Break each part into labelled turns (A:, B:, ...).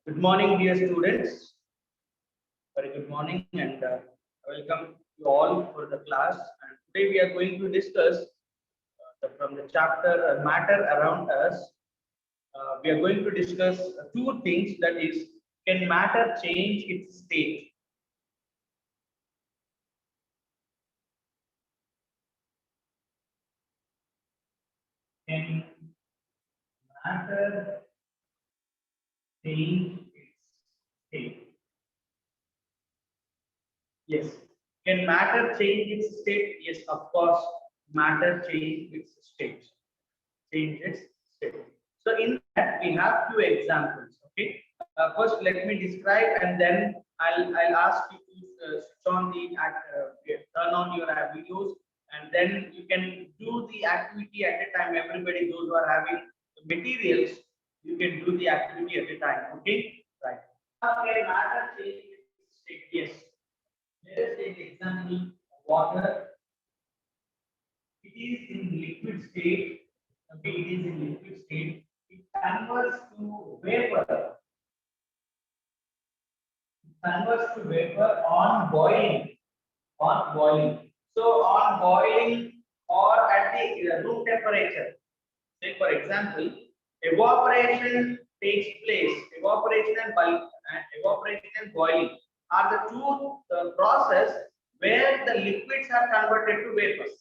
A: Good morning, dear students. Very good morning, and welcome you all for the class. And today we are going to discuss from the chapter Matter Around Us. We are going to discuss two things, that is, can matter change its state? Can matter change its state? Yes. Can matter change its state? Yes, of course, matter change its state. Change its state. So in that we have two examples. Okay. First, let me describe, and then I'll ask you to switch on turn on your videos, and then you can do the activity at a time. Everybody, those who are having the materials, you can do the activity at a time. Okay. Right. Can matter change its state? Yes. Let us take example water. It is in liquid state. Okay, it is in liquid state. It converts to vapor. It converts to vapor on boiling. On boiling. So on boiling or at the room temperature. Say for example, evaporation takes place. Evaporation and boiling are the two process where the liquids are converted to vapors.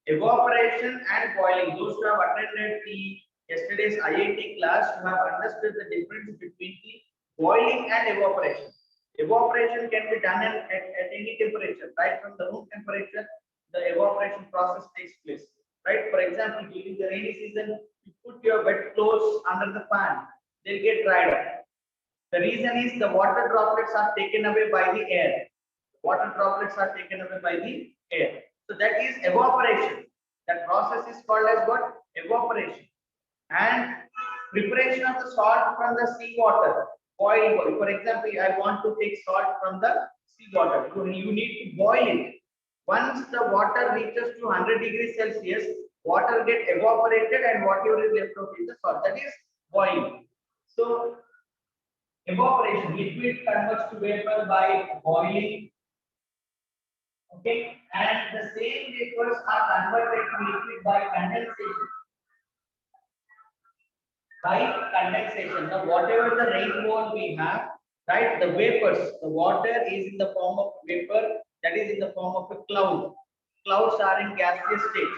A: Evaporation and boiling. Those who have attended the yesterday's IIT class who have understood the difference between the boiling and evaporation. Evaporation can be done at any temperature, right? From the room temperature, the evaporation process takes place, right? For example, during the rainy season, you put your wet clothes under the fan, they'll get dried up. The reason is the water droplets are taken away by the air. Water droplets are taken away by the air. So that is evaporation. That process is called as what? Evaporation. And preparation of the salt from the seawater. Boil. For example, I want to take salt from the seawater. So you need to boil it. Once the water reaches to 100 degrees Celsius, water get evaporated and whatever is left out is the salt. That is boiling. So evaporation, liquid converts to vapor by boiling. Okay, and the same vapors are converted to liquid by condensation. Now, whatever the rainfall we have, right? The vapors, the water is in the form of vapor, that is in the form of a cloud. Clouds are in gaseous state,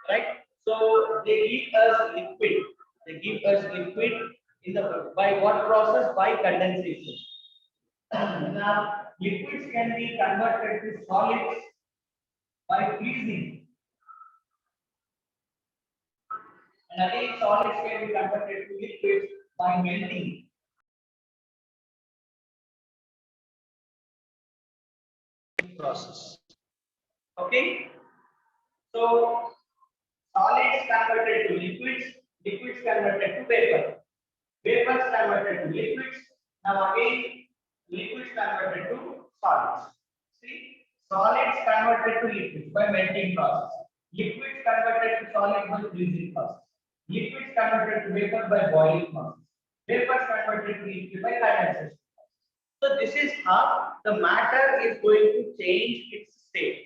A: right? So they give us liquid. They give us liquid in the by what process? By condensation. Now, liquids can be converted to solids by freezing. And again, solids can be converted to liquids by melting. Process. Okay. So solids converted to liquids, liquids converted to vapor, vapors converted to liquids. Now again, liquids converted to solids. See, solids converted to liquids by melting process, liquids converted to solid by freezing process, liquids converted to vapor by boiling process, vapors converted to liquid by condensation. So this is how the matter is going to change its state.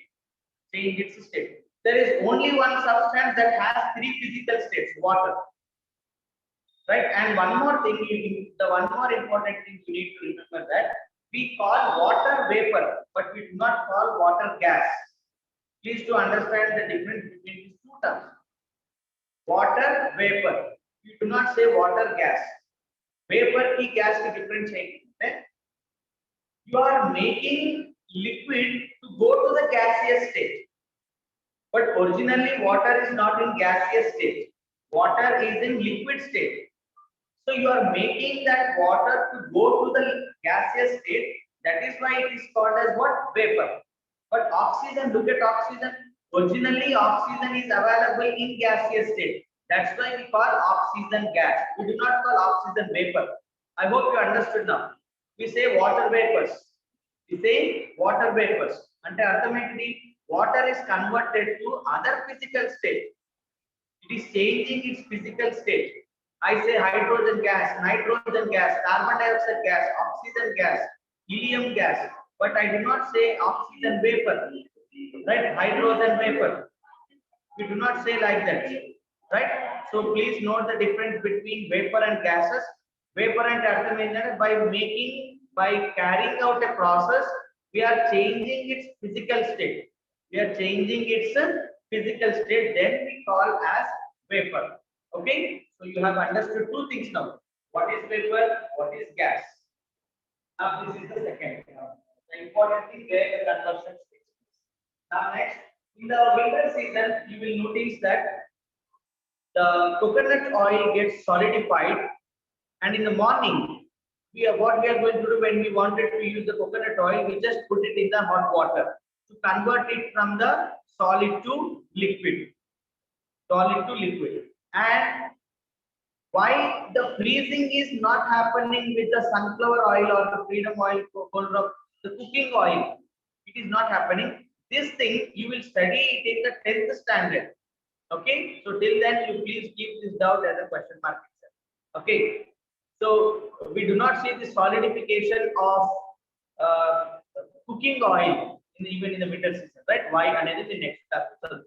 A: Change its state. There is only one substance that has three physical states: water. Right? And one more thing, the one more important thing you need to remember, that we call water vapor, but we do not call water gas. Please to understand the difference between these two terms. Water vapor. You do not say water gas. Vapor ki gas ki difference change. You are making liquid to go to the gaseous state, but originally water is not in gaseous state. Water is in liquid state. So you are making that water to go to the gaseous state. That is why it is called as what? Vapor. But oxygen, look at oxygen. Originally oxygen is available in gaseous state. That's why we call oxygen gas. We do not call oxygen vapor. I hope you understood now. We say water vapors. We say water vapors. Ante ultimately water is converted to other physical state. It is changing its physical state. I say hydrogen gas, nitrogen gas, carbon dioxide gas, oxygen gas, helium gas, but I do not say oxygen vapor, right? Hydrogen vapor. We do not say like that, right? So please note the difference between vapor and gases. Vapor and atom is that by carrying out a process, we are changing its physical state. We are changing its physical state, then we call as vapor. Okay, so you have understood two things now. What is vapor? What is gas? Now this is the second. The important thing where the conversion takes place. Now next, in the winter season, you will notice that the coconut oil gets solidified, and in the morning, what we are going to do when we wanted to use the coconut oil, we just put it in the hot water to convert it from the solid to liquid. Solid to liquid. And why the freezing is not happening with the sunflower oil or the freedom oil, the cooking oil? It is not happening. This thing you will study it in the 10th standard. Okay, so till then you please keep this doubt as a question mark. Okay, so we do not see the solidification of cooking oil even in the winter season, right? Why? And anything next episode.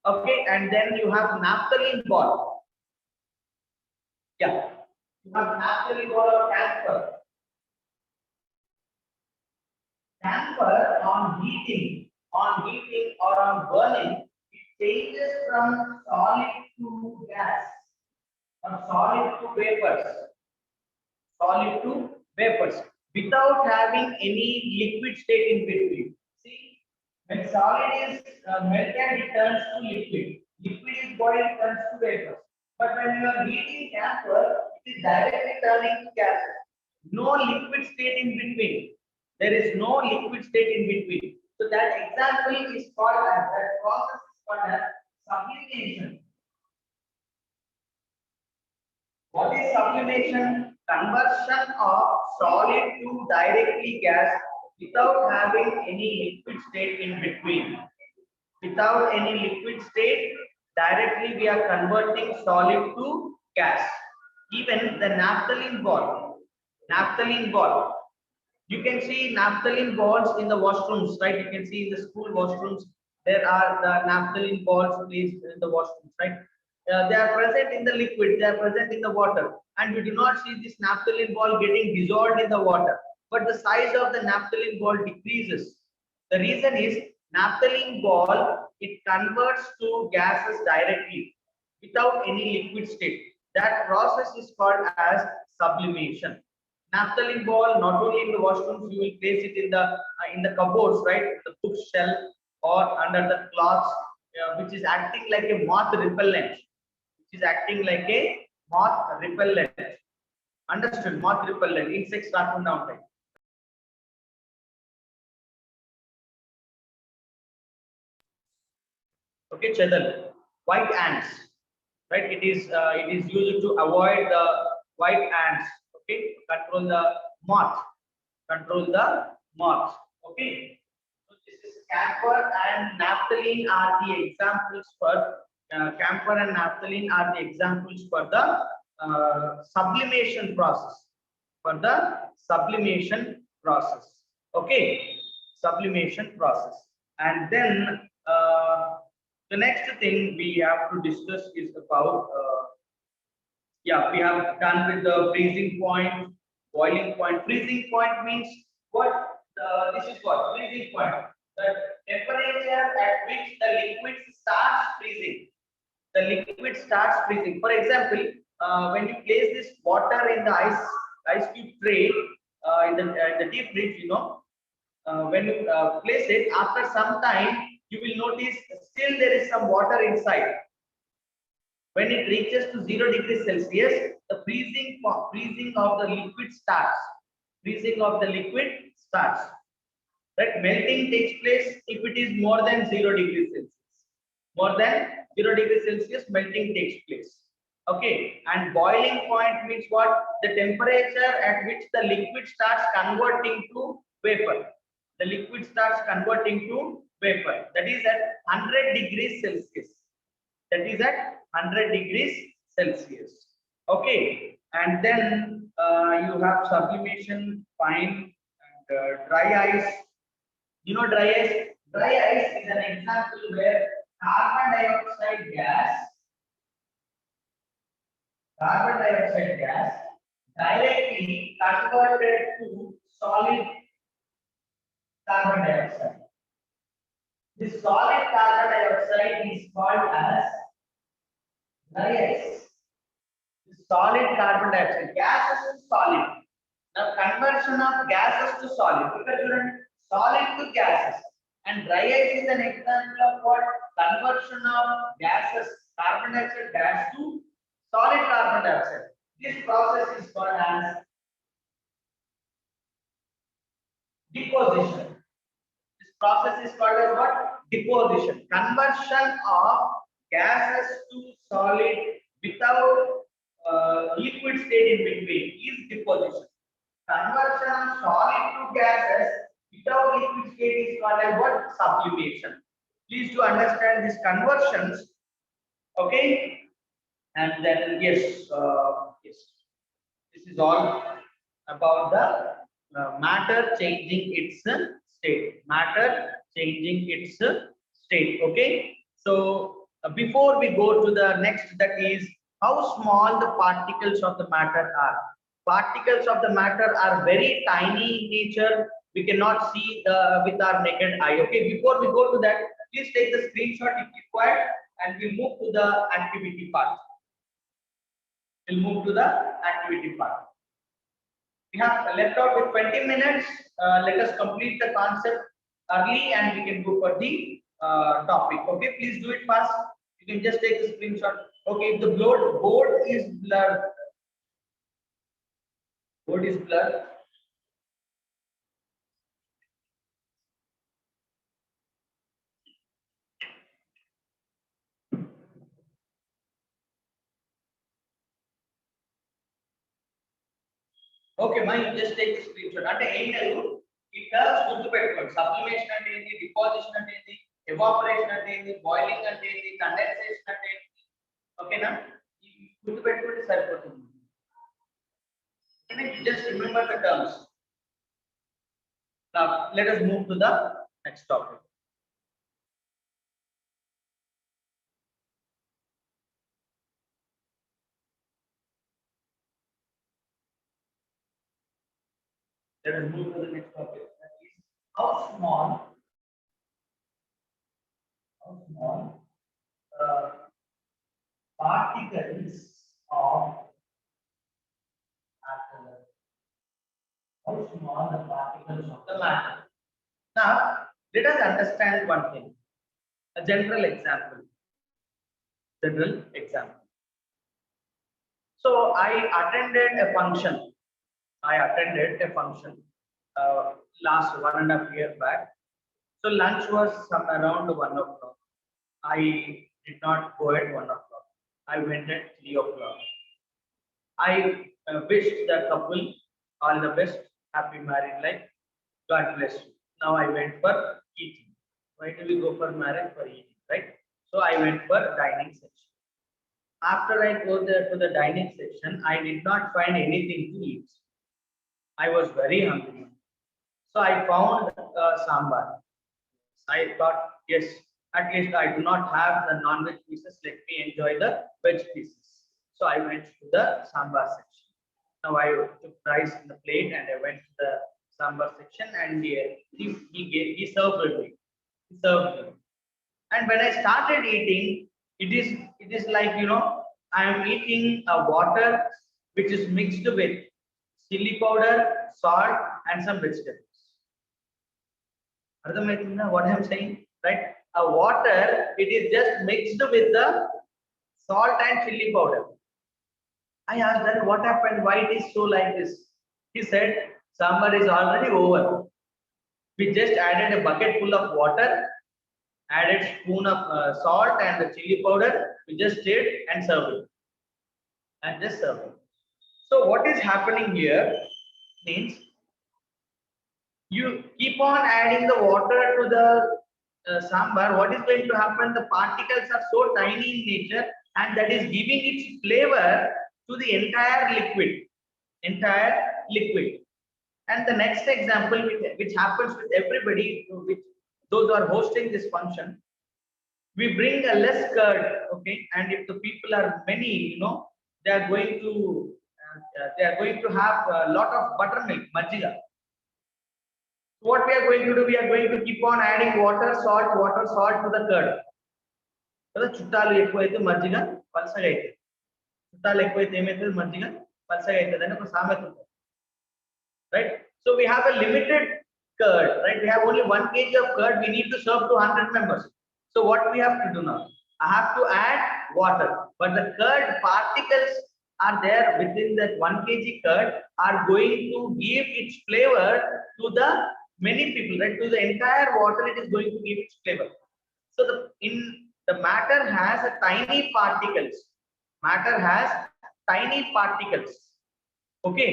A: Okay, and then you have naphthalene ball. Yeah, you have naphthalene ball or camphor. Camphor on heating or on burning, it changes from solid to gas or solid to vapors without having any liquid state in between. See, when solid is melted, it turns to liquid. Liquid is boiled, it turns to vapors. But when you are heating camphor, it is directly turning to gases. No liquid state in between. There is no liquid state in between. So that example is called as, that process is called as sublimation. What is sublimation? Conversion of solid to directly gas without having any liquid state in between. Without any liquid state, directly we are converting solid to gas. Even the naphthalene ball. You can see naphthalene balls in the washrooms, right? You can see in the school washrooms, there are the naphthalene balls placed in the washrooms, right? They are present in the liquid, they are present in the water, and we do not see this naphthalene ball getting dissolved in the water, but the size of the naphthalene ball decreases. The reason is naphthalene ball, it converts to gases directly without any liquid state. That process is called as sublimation. Naphthalene ball, not only in the washrooms, you will place it in the cupboards, right? The bookshelf or under the cloths, which is acting like a moth repellent. Understood? Moth repellent. Insects రాకుండా ఉంటాయి. Okay, Chedal. White ants, right? It is used to avoid the white ants. Okay, control the moth. Okay, so this is camphor and naphthalene are the examples for camphor and naphthalene are the examples for the sublimation process. Okay, sublimation process. And then the next thing we have to discuss is about we have done with the freezing point, boiling point. Freezing point means what? This is what freezing point. The temperature at which the liquid starts freezing. For example, when you place this water in the ice cube tray in the deep fridge, when you place it, after some time, you will notice still there is some water inside. When it reaches to 0 degrees Celsius, the freezing of the liquid starts. Right? Melting takes place if it is more than 0 degrees Celsius. Melting takes place. Okay, and boiling point means what? The temperature at which the liquid starts converting to vapor. That is at 100 degrees Celsius. Okay, and then you have sublimation, fine, and dry ice. You know dry ice? Dry ice is an example where carbon dioxide gas directly converted to solid carbon dioxide. This solid carbon dioxide is called as dry ice. The solid carbon dioxide, gases to solid. Now conversion of gases to solid. Because you solid to gases. And dry ice is an example of what? Conversion of gases, carbon dioxide gas to solid carbon dioxide. This process is called as deposition. This process is called as what? Deposition. Conversion of gases to solid without liquid state in between is deposition. Conversion of solid to gases without liquid state is called as what? Sublimation. Please to understand these conversions. Okay. And then yes, yes. This is all about the matter changing its state. Matter changing its state. Okay. So before we go to the next, that is how small the particles of the matter are. Particles of the matter are very tiny in nature. We cannot see with our naked eye. Okay. Before we go to that, please take the screenshot if required, and we'll move to the activity part. We'll move to the activity part. We have left out with 20 minutes. Let us complete the concept early and we can go for the topic. Okay, please do it fast. You can just take a screenshot. Okay, if the board is blurred. Board is blurred. Okay, ma, you just take the screenshot. అంటే ఏం లేదు, ఈ terms గుర్తుపెట్టుకోండి. Sublimation అంటే ఏంటి, deposition అంటే ఏంటి, evaporation అంటే ఏంటి, బాయిలింగ్ అంటే ఏంటి, కండెన్సేషన్ అంటే ఏంటి. ఓకేనా, గుర్తుపెట్టుకుంటే సరిపోతుంది. Just remember the terms. Now let us move to the next topic. Let us move to the next topic. That is how small particles of matter. How small the particles of the matter. Now let us understand one thing. A general example. So I attended a function. Last 1.5 years back. So lunch was some around 1 o'clock. I did not go at 1 o'clock. I went at 3 o'clock. I wished the couple all the best, happy married life. God bless you. Now I went for eating. Why do we go for marriage? For eating, right? So I went for dining section. After I go there to the dining section, I did not find anything to eat. I was very hungry. So I found sambar. I thought, yes, at least I do not have the non-veg pieces. Let me enjoy the veg pieces. So I went to the sambar section. Now I took rice in the plate and I went to the sambar section, and he served me. And when I started eating, it is like, you know, I am eating a water which is mixed with chili powder, salt, and some vegetables. What I am saying, right? A water, it is just mixed with the salt and chili powder. I asked that what happened, why it is so like this. He said sambar is already over. We just added a bucket full of water, added spoon of salt and the chili powder. We just did and served it. So what is happening here means, you keep on adding the water to the sambar. What is going to happen? The particles are so tiny in nature, and that is giving its flavor to the entire liquid. And the next example, which happens with everybody, which those who are hosting this function, we bring a less curd, okay, and if the people are many, they are going to have a lot of buttermilk, majiga. So what we are going to do, we are going to keep on adding water, salt to the curd. కదా చుట్టాలు ఎక్కువైతే మజ్జిగ పలసగా అవుతుంది, చుట్టాలు ఎక్కువైతే ఏమవుతుంది మజ్జిగ పలసగా అవుతుంది అని ఒక సామెత ఉంటుంది, right? So we have a limited curd, right? We have only 1 kg of curd, we need to serve to 100 members. So what we have to do now, I have to add water, but the curd particles are there within that 1 kg curd are going to give its flavor to the many people, right? To the entire water, it is going to give its flavor. So the matter has a tiny particles. Matter has tiny particles. Okay,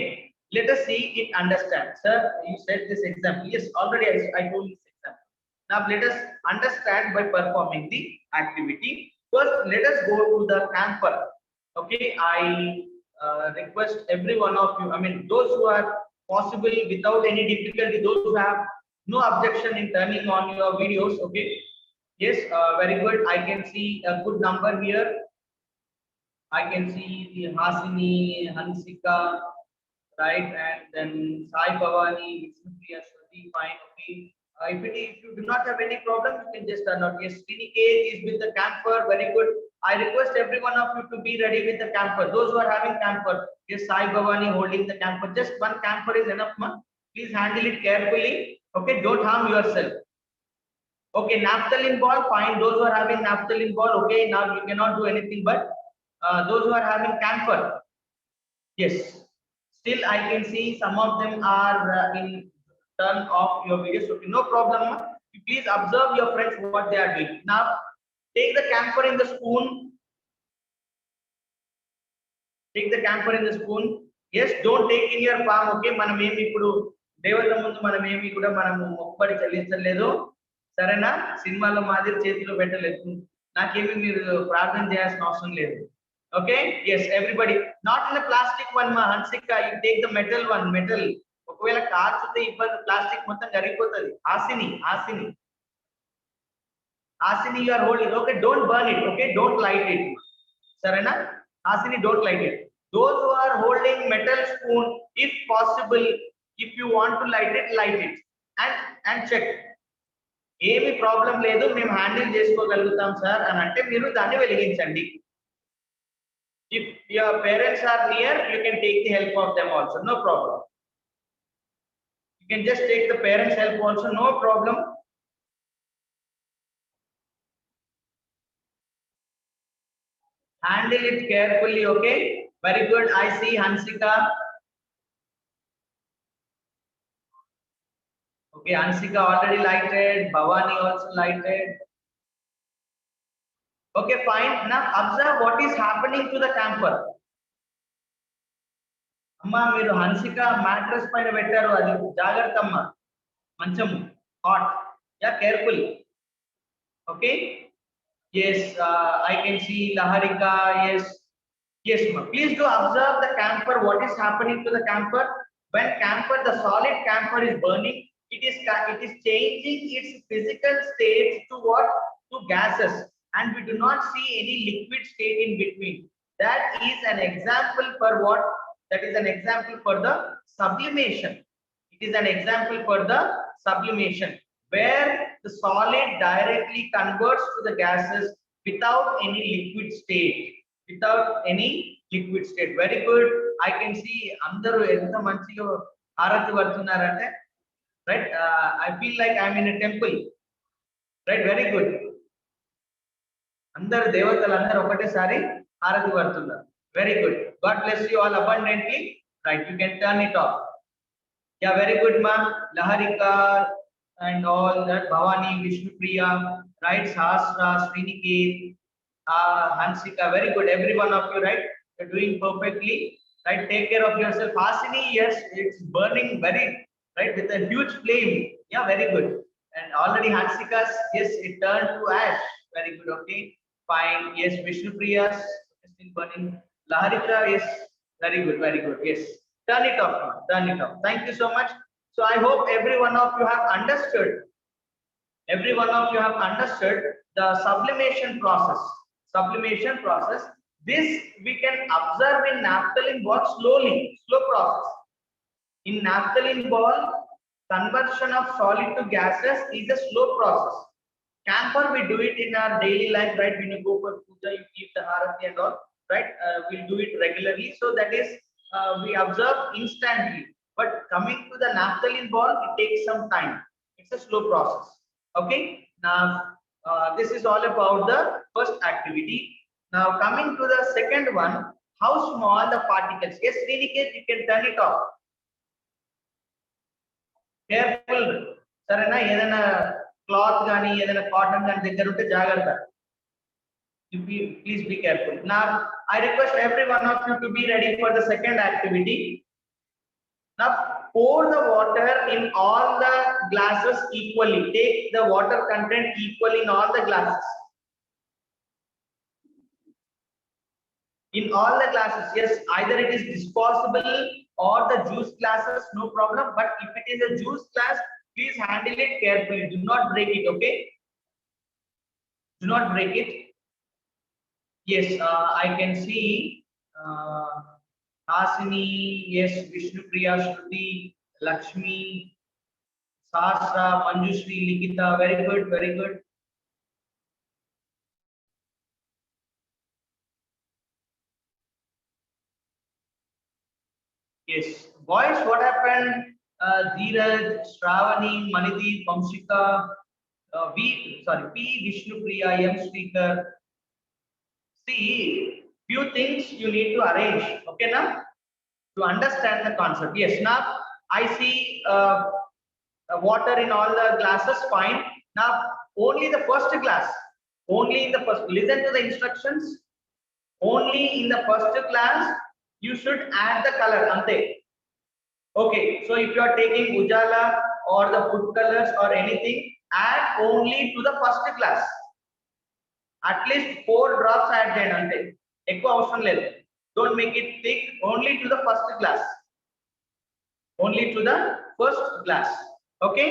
A: let us see it, understand. Sir, you said this example. Yes, already I told this example. Now let us understand by performing the activity. First, let us go to the camper. Okay, I request every one of you, I mean those who are possible without any difficulty, those who have no objection in turning on your videos. Okay, yes, very good. I can see a good number here. I can see the Hasini, Hansika, right, and then Sai Bhavani, Vishnupriya, Shruti, fine, okay. If you do not have any problem, you can just turn out. Yes, Srinike is with the camper, very good. I request every one of you to be ready with the camper. Those who are having camper, yes, Sai Bhavani holding the camper. Just one camper is enough, ma. Please handle it carefully. Okay, don't harm yourself. Okay, naphthalene ball, fine. Those who are having naphthalene ball, okay, now you cannot do anything, but those who are having camphor, yes, still I can see some of them are in turn off your videos. Okay, no problem. You please observe your friends what they are doing. Now take the camphor in the spoon. Take the camphor in the spoon. Yes, don't take in your palm. Okay, మనం ఏమి ఇప్పుడు దేవత ముందు మనం ఏమి కూడా మనము మొక్కుబడి చెల్లించలేదు, సరేనా? సినిమాలో మాదిరి చేతిలో పెట్టలేదు, నాకేమి మీరు ప్రార్థన చేయాల్సిన అవసరం లేదు. Okay, yes, everybody, not in the plastic one, ma. Hansika, you take the metal one, metal. ఒకవేళ కాల్చితే ఇబ్బంది, ప్లాస్టిక్ మొత్తం కరిగిపోతుంది. Hasini, you are holding. Okay, don't burn it. Okay, don't light it, sarena? Hasini, don't light it. Those who are holding metal spoon, if possible, if you want to light it and check. ఏమి problem లేదు, మేము handle చేసుకోగలుగుతాం sir అని అంటే మీరు దాన్ని వెలిగించండి. If your parents are near, you can take the help of them also, no problem. You can just take the parents' help also, no problem. Handle it carefully, okay? Very good. I see Hansika. Okay, Hansika already lighted. Bhavani also lighted. Okay, fine. Now observe what is happening to the camper. Amma, మీరు Hansika mattress పైన పెట్టారు, అది జాగ్రత్త అమ్మా, మంచం hot, yeah careful. Okay, yes, I can see Laharika. Yes ma, please do observe the camper, what is happening to the camper. When camper, the solid camper is burning, it is changing its physical state to what? To gases, and we do not see any liquid state in between. That is an example for what? That is an example for the sublimation. It is an example for the sublimation, where the solid directly converts to the gases without any liquid state. Very good. I can see andaru enta manchiga harati vartunarante, right? I feel like I am in a temple, right? Very good. Andaru devatalu andaru okate sari harati vartunnaru. Very good. God bless you all abundantly. Right, you can turn it off. Yeah, very good, ma'am. Laharika and all that, Bhavani, Vishnupriya, right? Sahasra, Srinike, Hansika, very good. Every one of you, right? You're doing perfectly. Right? Take care of yourself. Hasini, yes, it's burning very, right, with a huge flame. Yeah, very good. And already Hansika's, yes, it turned to ash. Very good. Okay, fine. Yes, Vishnupriya's still burning. Laharika is very good, very good. Yes. Turn it off now. Turn it off. Thank you so much. So I hope every one of you have understood. Every one of you have understood the sublimation process. Sublimation process. This we can observe in naphthalene ball slowly, slow process. In naphthalene ball, conversion of solid to gases is a slow process. Camphor, we do it in our daily life, right? When you go for puja, you keep the harati and all, right? We'll do it regularly. So that is, we observe instantly. But coming to the naphthalene ball, it takes some time. It's a slow process. Okay. Now, this is all about the first activity. Now, coming to the second one, how small the particles. Yes, Sriniket, you can turn it off. Careful, సరేనా ఏదైనా cloth కానీ ఏదైనా cotton కానీ దగ్గర ఉంటే జాగ్రత్త. Please be careful. Now I request every one of you to be ready for the second activity. Now pour the water in all the glasses equally. Take the water content equally in all the glasses. In all the glasses, yes, either it is disposable or the juice glasses, no problem. But if it is a juice glass, please handle it carefully. Do not break it, okay? Do not break it. Yes, I can see Hasini, yes, Vishnu Priya, Shruti, Lakshmi, Sasra, Manjushri, Likita, very good, very good. Yes, boys, what happened? Dheeraj, Shravani, Manidhi, Vamshika, P. Vishnu Priya, M. Speaker. See, few things you need to arrange, okay, now to understand the concept. Yes, now I see water in all the glasses, fine. Now only the first glass, only in the first, listen to the instructions. Only in the first glass you should add the color, ante. Okay, so if you are taking ujala or the food colors or anything, add only to the first glass. At least 4 drops add చేయండి అంతే, ఎక్కువ అవసరం లేదు. Don't make it thick, only to the first glass. Only to the first glass. Okay,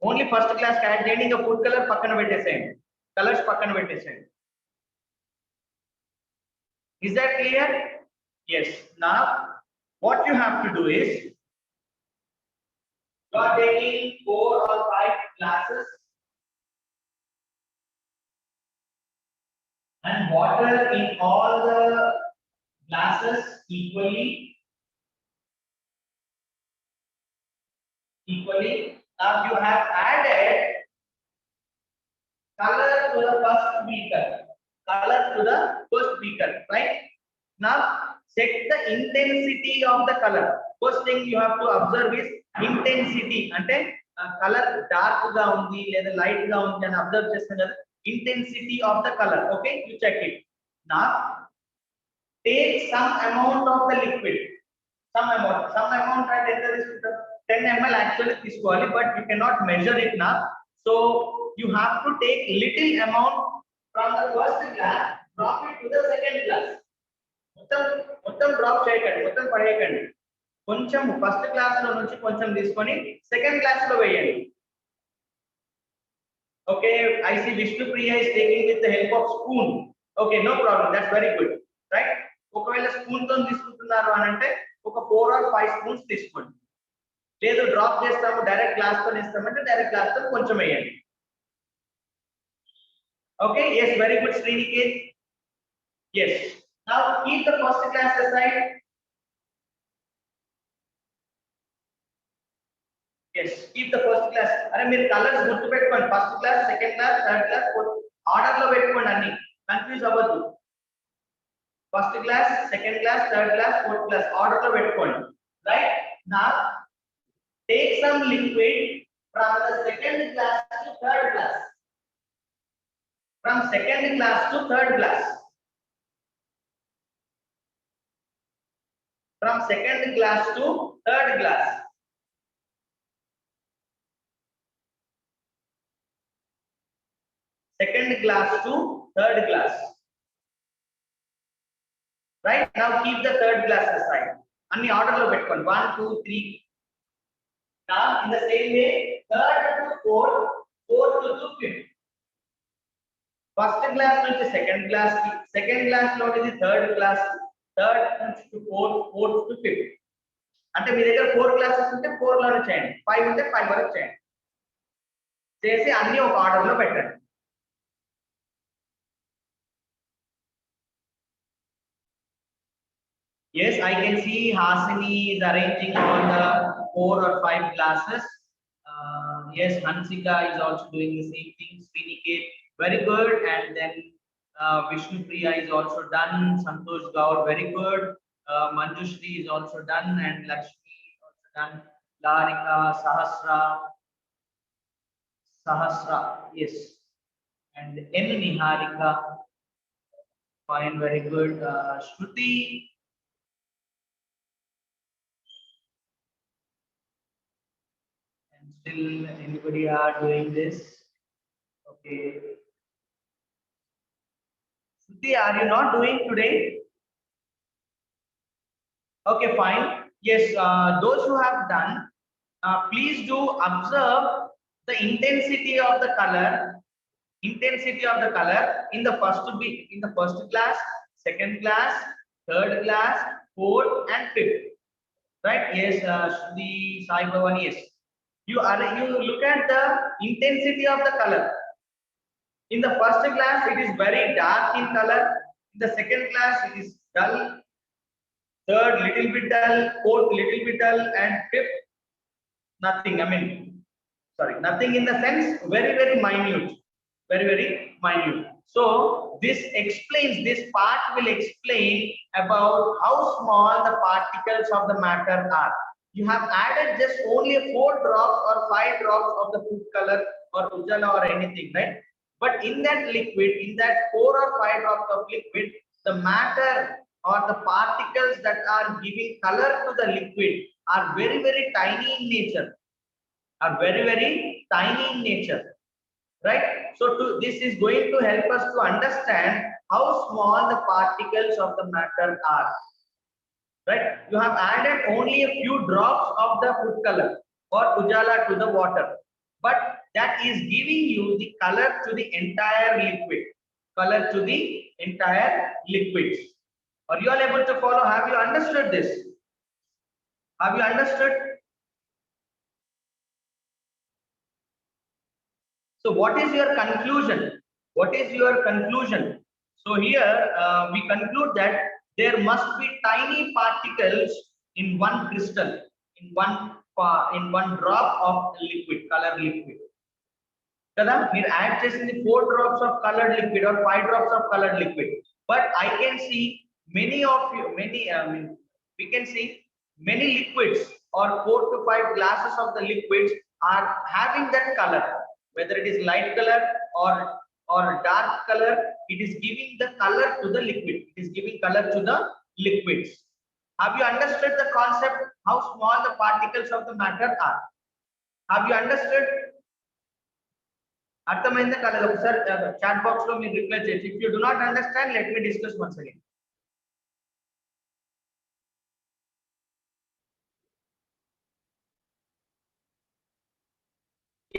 A: only first glass add చేయండి. ఇంకా food colour పక్కన పెట్టేసేయండి, colours పక్కన పెట్టేసేయండి. Is that clear? Yes. Now what you have to do is, you are taking 4 or 5 glasses and water in all the glasses equally. Now you have added color to the first beaker. Color to the first beaker, right? Now set the intensity of the color. First thing you have to observe is intensity. Ante color dark ga undi leda light ga undi ani observe chestam kada. Intensity of the color. Okay, you check it. Now take some amount of the liquid. Some amount right, enter this 10 ml actually తీసుకోవాలి, but you cannot measure it now. So you have to take little amount from the first glass, drop it to the second glass. మొత్తం drop చేయకండి, మొత్తం పడేయకండి. కొంచెం first class లో నుంచి కొంచెం తీసుకొని second class లో వేయండి. Okay, I see Vishnu Priya is taking with the help of spoon. Okay, no problem, that's very good, right? ఒకవేళ స్పూన్ తో తీసుకుంటున్నారు అని అంటే ఒక 4 or 5 స్పూన్స్ తీసుకోండి. లేదు డ్రాప్ చేస్తాము డైరెక్ట్ గ్లాస్ తో ఇస్తామంటే డైరెక్ట్ గ్లాస్ తో కొంచెం వేయండి. Okay, yes, very good, Sriniket. Yes, now keep the first glass aside. Yes, keep the first glass. అరే మీరు కలర్స్ గుర్తు పెట్టుకోండి, first class, second class, third class, order లో పెట్టుకోండి, అన్ని కన్ఫ్యూజ్ అవ్వద్దు. First class, second class, third class, fourth class order లో పెట్టుకోండి, right? Now take some liquid from the second glass to third glass. From second glass to third glass. From second glass to third glass. Second glass to third glass. Right? Now keep the third glass aside. Anni order lo pettukondi 1 2 3. Now in the same way, third to fourth, fourth to fifth. First class నుంచి second class ki, second class లో ఇది third class, third నుంచి to fourth, fourth to fifth. అంటే మీ దగ్గర 4 classes ఉంటే 4 లోనే చేయండి, 5 ఉంటే 5 వరకు చేయండి. చేసి అన్ని ఒక ఆర్డర్ లో పెట్టండి. Yes, I can see Hasini is arranging all the 4 or 5 classes. Yes, Hansika is also doing the same thing. Sriniket, very good. And then Vishnu Priya is also done. Santosh Gaur, very good. Manjushri is also done, and Lakshmi is also done. Larika, Sahasra, yes. And N Niharika, fine, very good. Shruti. Still anybody are doing this? Okay. Shruti, are you not doing today? Okay, fine. Yes, those who have done, please do observe the intensity of the color. Intensity of the color in the first class, second class, third class, fourth, and fifth. Right? Yes, Shruti, Sai Bhavani, yes. You look at the intensity of the color. In the first class, it is very dark in color. In the second class, it is dull. Third, little bit dull. Fourth, little bit dull. And fifth, nothing. I mean, sorry, nothing in the sense very, very minute. Very, very minute. So this part will explain about how small the particles of the matter are. You have added just only 4 drops or 5 drops of the food color or ujala or anything, right? But in that liquid, in that 4 or 5 drops of liquid, the matter or the particles that are giving color to the liquid are very, very tiny in nature. Are very, very tiny in nature. Right? So this is going to help us to understand how small the particles of the matter are. Right? You have added only a few drops of the food color or ujala to the water, but that is giving you the color to the entire liquid. Color to the entire liquids. Are you all able to follow? Have you understood this? Have you understood? So what is your conclusion? What is your conclusion? So here we conclude that there must be tiny particles in one crystal, in one drop of liquid, color liquid. Kada meer add chesindi 4 drops of colored liquid or 5 drops of colored liquid, but I can see many of you, we can see many liquids or 4 to 5 glasses of the liquids are having that color. Whether it is light color or dark color, it is giving the color to the liquid. It is giving color to the liquids. Have you understood the concept? How small the particles of the matter are? Have you understood? అర్థమైందా కాలేదా? ఒకసారి chat box లో మీరు reply చేయండి. If you do not understand, let me discuss once again.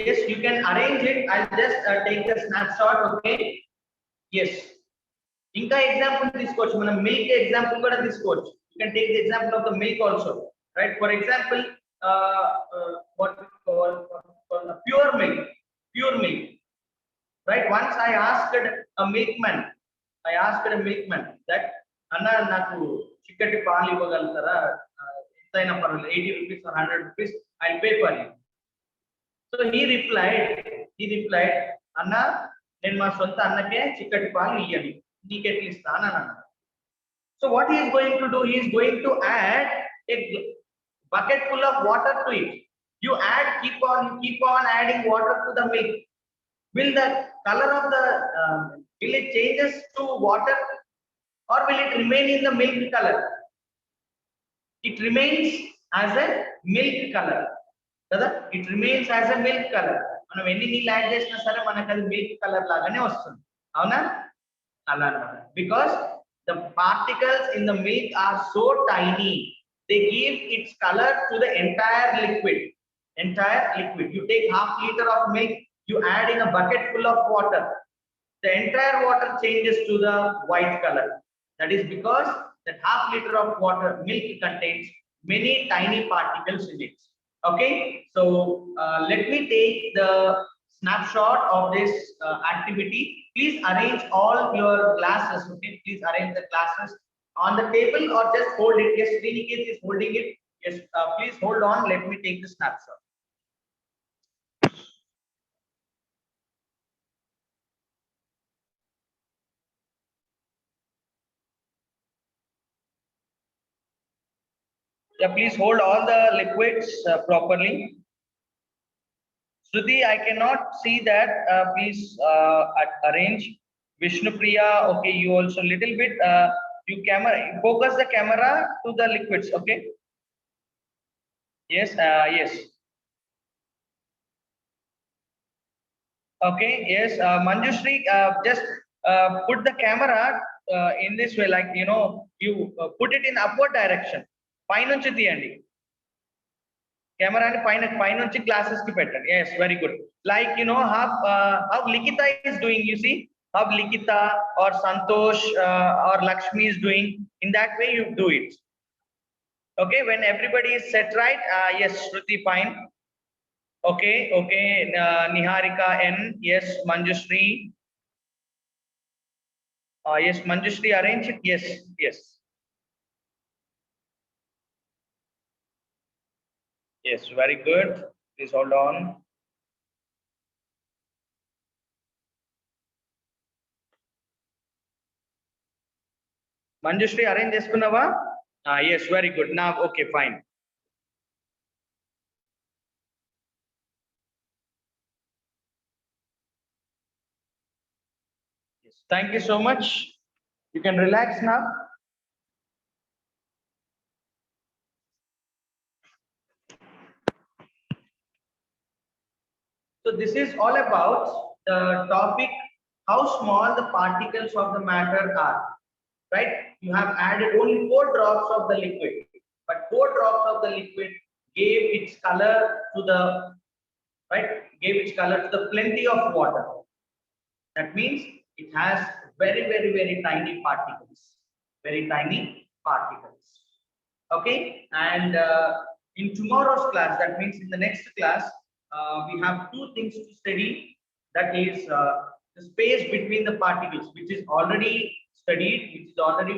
A: Yes, you can arrange it. I'll just take the snapshot. Okay. Yes. Inka example తీసుకోవచ్చు, మనం milk example కూడా తీసుకోవచ్చు. You can take the example of the milk also, right? For example, what we call pure milk, right? Once I asked a milkman that అన్న నాకు చిక్కటి పాలు ఇవ్వగలుగుతారా, ఎంతైనా పర్వాలేదు, 80 rupees or 100 rupees, I'll pay for you. So he replied, అన్న నేను మా సొంత అన్నకే చిక్కటి పాలు ఇయ్యాలి, నీకెట్లా ఇస్తాను అని అన్నాడు. So what he is going to do, he is going to add a bucket full of water to it. You keep on adding water to the milk. Will the color of the will it changes to water or will it remain in the milk color? It remains as a milk color. కదా, it remains as a milk color. మనం ఎన్ని నీళ్ళు add చేసినా సరే మనకు అది milk colour లాగానే వస్తుంది, అవునా? అలా అన్నమాట. Because The particles in the milk are so tiny, they give its color to the entire liquid. Entire liquid. You take half liter of milk, you add in a bucket full of water. The entire water changes to the white color. That is because that half liter of water milk contains many tiny particles in it. Okay, so let me take the snapshot of this activity. Please arrange all your glasses. Okay, please arrange the glasses on the table or just hold it. Yes, Sriniket is holding it. Yes, please hold on. Let me take the snapshot. Yeah, please hold all the liquids properly. Shruti, I cannot see that. Please arrange. Vishnu Priya, okay, you also little bit. You camera focus the camera to the liquids. Okay. Yes. Yes. Okay. Yes. Manjushri, just put the camera in this way, like you put it in upward direction. Fine, Andy. Camera and fine glasses ki pattern. Yes, very good. Like how Likita is doing, you see how Likita or Santosh or Lakshmi is doing. In that way you do it. Okay, when everybody is set right. Yes, Shruti, fine. Okay, okay. Niharika N. Yes, Manjushri. Yes, Manjushri, arrange it. Yes, yes, yes, very good. Please hold on. Manjushri, arrange చేసుకున్నావా? Yes, very good. Now, okay, fine. Yes, thank you so much. You can relax now. So this is all about the topic, how small the particles of the matter are, right? You have added only 4 drops of the liquid, but 4 drops of the liquid gave its color to the, right? Gave its color to the plenty of water. That means it has very, very, very tiny particles, very tiny particles. Okay, and in tomorrow's class, that means in the next class, we have 2 things to study. That is the space between the particles, which is already studied, which is already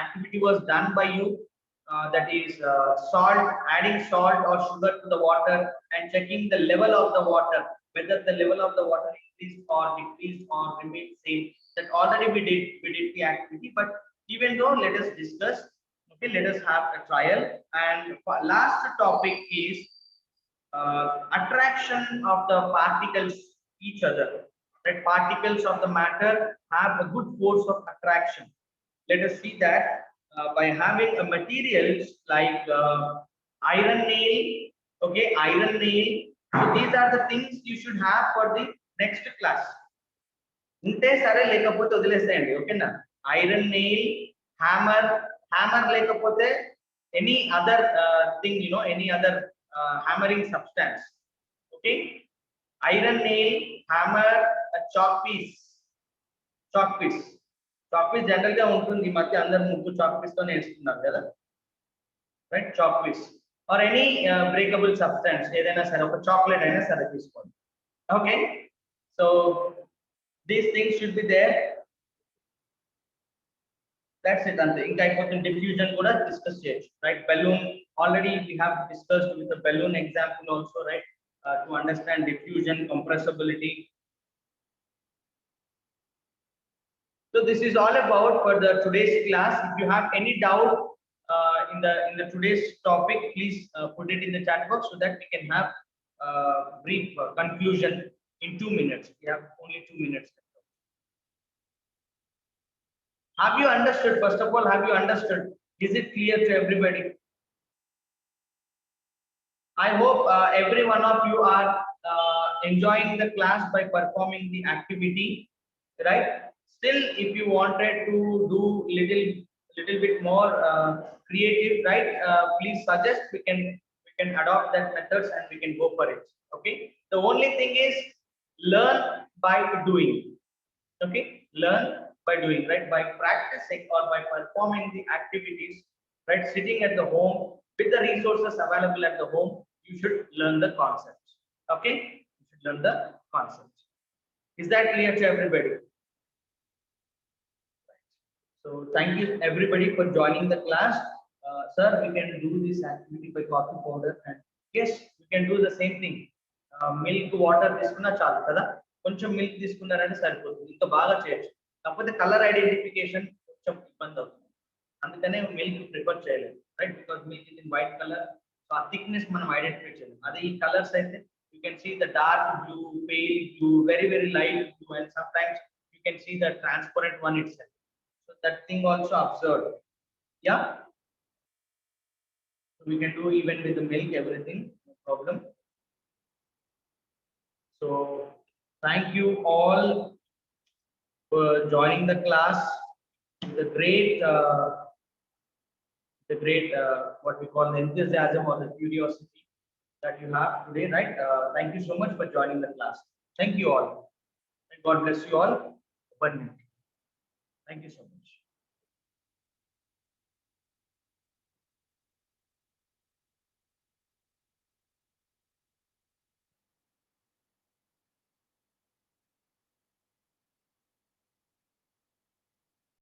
A: activity was done by you. That is salt, adding salt or sugar to the water and checking the level of the water, whether the level of the water increased or decreased or remained same. That already we did the activity, but even though, let us discuss. Okay, let us have a trial. And last topic is attraction of the particles each other. That particles of the matter have a good force of attraction. Let us see that by having a materials like iron nail. Okay, iron nail. So these are the things you should have for the next class. ఉంటే సరే లేకపోతే వదిలేసేయండి ఓకేనా iron nail hammer లేకపోతే any other thing, any other hammering substance. Okay, iron nail, hammer, chalk piece. General గా ఉంటుంది ఈ మధ్య అందరూ ముగ్గు చాక్ పీస్ తోనే వేస్తున్నారు కదా, right? Chalk piece or any breakable substance ఏదైనా సరే, ఒక చాక్లెట్ అయినా సరే తీసుకోండి. Okay, so these things should be there. That's it. And ఇంకా అయిపోతుంది. Diffusion కూడా discuss చేయొచ్చు, right? Balloon already we have discussed with the balloon example also, right? To understand diffusion, compressibility. So this is all about for the today's class. If you have any doubt in the today's topic, please put it in the chat box so that we can have brief conclusion in 2 minutes. We have only 2 minutes. Have you understood? First of all, have you understood? Is it clear to everybody? I hope every one of you are enjoying the class by performing the activity, right? Still, if you wanted to do little bit more creative, right? Please suggest. We can adopt that methods and we can go for it. Okay. The only thing is learn by doing. Okay, learn by doing, right? By practicing or by performing the activities, right? Sitting at the home with the resources available at the home, you should learn the concepts. Okay, you should learn the concepts. Is that clear to everybody? So thank you everybody for joining the class. Sir, we can do this activity by coffee powder, and yes, we can do the same thing. Milk, water తీసుకున్నా చాలు కదా, కొంచెం milk తీసుకున్నారంటే సరిపోతుంది, ఇంకా బాగా చేయొచ్చు. కాకపోతే కలర్ ఐడెంటిఫికేషన్ కొంచెం ఇబ్బంది అవుతుంది, అందుకనే మిల్క్ ప్రిఫర్ చేయలేదు, right? Because milk is in white colour, so ఆ థిక్నెస్ మనం ఐడెంటిఫై చేయలేము. అదే ఈ కలర్స్ అయితే you can see the dark blue, pale blue, very light blue, and sometimes you can see the transparent one itself. So that thing also observed. Yeah. So we can do even with the milk, everything, no problem. So thank you all for joining the class. The great what we call the enthusiasm or the curiosity that you have today, right? Thank you so much for joining the class. Thank you all, and God bless you all abundantly. Thank you so much.